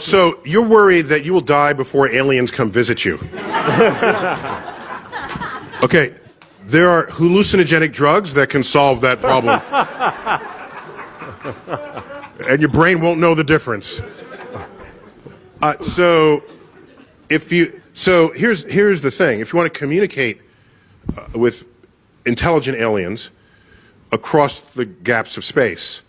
So you're worried that you will die before aliens come visit you. Okay, there are hallucinogenic drugs that can solve that problem. And your brain won't know the difference. So here's the thing. If you want to communicate with intelligent aliens across the gaps of space,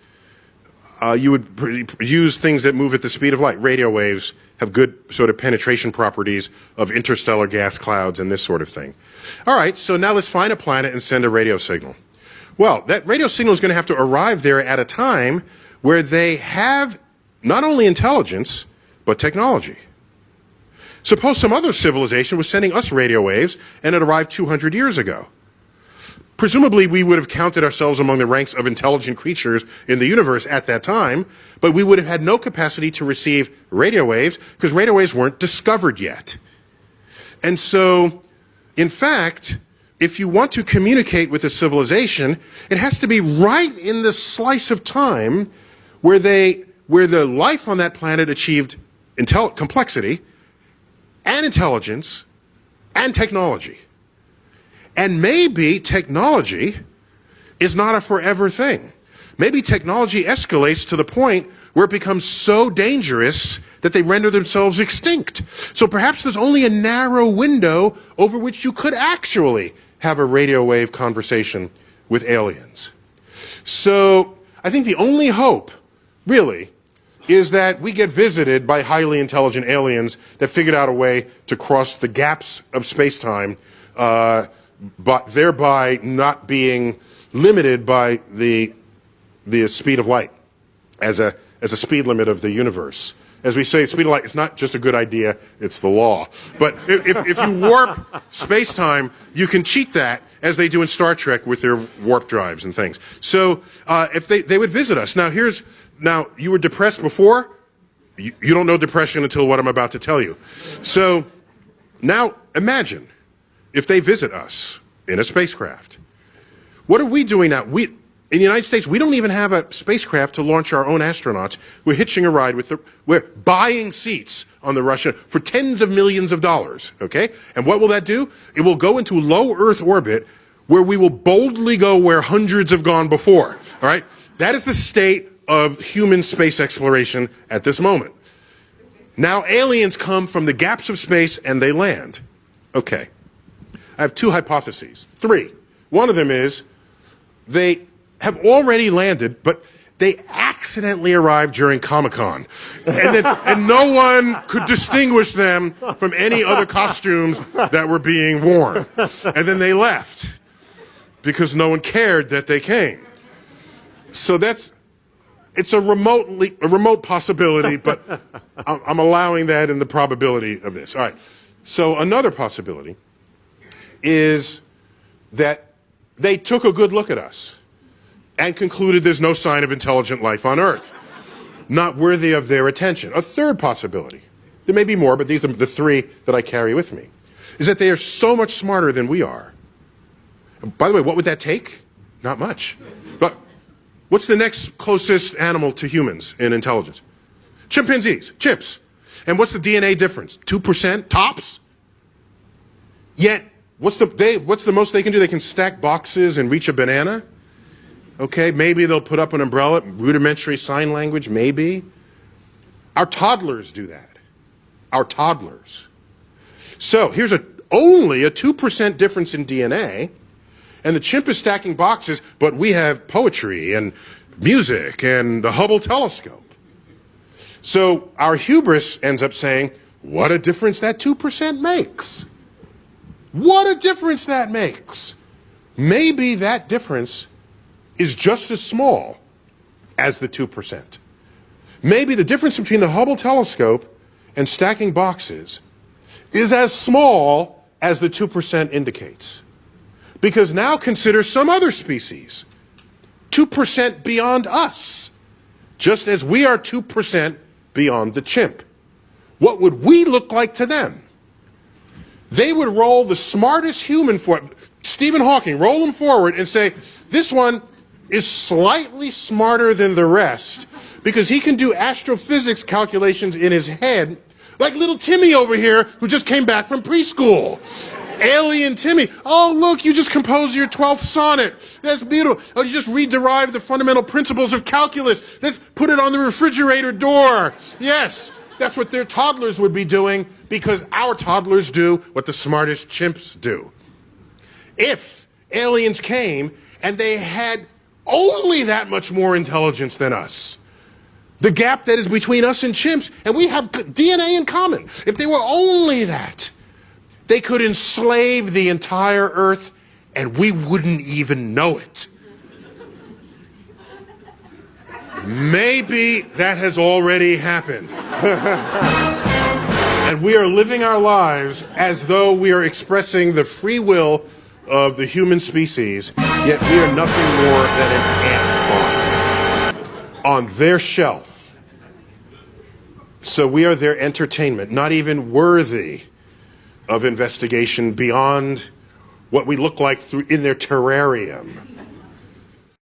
you would use things that move at the speed of light. Radio waves have good sort of penetration properties of interstellar gas clouds and this sort of thing. All right, so now let's find a planet and send a radio signal. Well, that radio signal is going to have to arrive there at a time where they have not only intelligence, but technology. Suppose some other civilization was sending us radio waves and it arrived 200 years ago. Presumably, we would have counted ourselves among the ranks of intelligent creatures in the universe at that time, but we would have had no capacity to receive radio waves because radio waves weren't discovered yet. And so, in fact, if you want to communicate with a civilization, it has to be right in the slice of time where the life on that planet achieved complexity and intelligence and technology. And maybe technology is not a forever thing. Maybe technology escalates to the point where it becomes so dangerous that they render themselves extinct. So perhaps there's only a narrow window over which you could actually have a radio wave conversation with aliens. So I think the only hope, really, is that we get visited by highly intelligent aliens that figured out a way to cross the gaps of space-time, but thereby not being limited by the speed of light as a speed limit of the universe. As we say, speed of light is not just a good idea, it's the law. But if you warp space-time, you can cheat that, as they do in Star Trek with their warp drives and things. So if they would visit us. Now, you were depressed before. You don't know depression until what I'm about to tell you. So now imagine if they visit us in a spacecraft. What are we doing now? In the United States, we don't even have a spacecraft to launch our own astronauts. We're hitching a ride we're buying seats on the Russian for tens of millions of dollars, okay? And what will that do? It will go into low Earth orbit where we will boldly go where hundreds have gone before, all right? That is the state of human space exploration at this moment. Now aliens come from the gaps of space and they land. Okay. I have two hypotheses. Three. One of them is they have already landed, but they accidentally arrived during Comic-Con. And no one could distinguish them from any other costumes that were being worn. And then they left because no one cared that they came. So it's a remote possibility, but I'm allowing that in the probability of this. All right. So another possibility is that they took a good look at us and concluded there's no sign of intelligent life on Earth, not worthy of their attention. A third possibility, there may be more, but these are the three that I carry with me, is that they are so much smarter than we are. And by the way, what would that take? Not much. But what's the next closest animal to humans in intelligence? Chimpanzees, chimps. And what's the DNA difference? 2% tops? Yet, what's the most they can do? They can stack boxes and reach a banana? Okay, maybe they'll put up an umbrella, rudimentary sign language, maybe. Our toddlers do that. Our toddlers. So here's only a 2% difference in DNA, and the chimp is stacking boxes, but we have poetry and music and the Hubble telescope. So our hubris ends up saying, what a difference that 2% makes. What a difference that makes. Maybe that difference is just as small as the 2%. Maybe the difference between the Hubble telescope and stacking boxes is as small as the 2% indicates. Because now consider some other species, 2% beyond us, just as we are 2% beyond the chimp. What would we look like to them? They would roll the smartest human Stephen Hawking, roll him forward and say, this one is slightly smarter than the rest because he can do astrophysics calculations in his head like little Timmy over here who just came back from preschool. Alien Timmy. Oh, look, you just composed your 12th sonnet. That's beautiful. Oh, you just re-derived the fundamental principles of calculus. Let's put it on the refrigerator door. Yes, that's what their toddlers would be doing, because our toddlers do what the smartest chimps do. If aliens came and they had only that much more intelligence than us, the gap that is between us and chimps, and we have DNA in common, if they were only that, they could enslave the entire earth and we wouldn't even know it. Maybe that has already happened. And we are living our lives as though we are expressing the free will of the human species, yet we are nothing more than an ant farm on their shelf. So we are their entertainment, not even worthy of investigation beyond what we look like in their terrarium.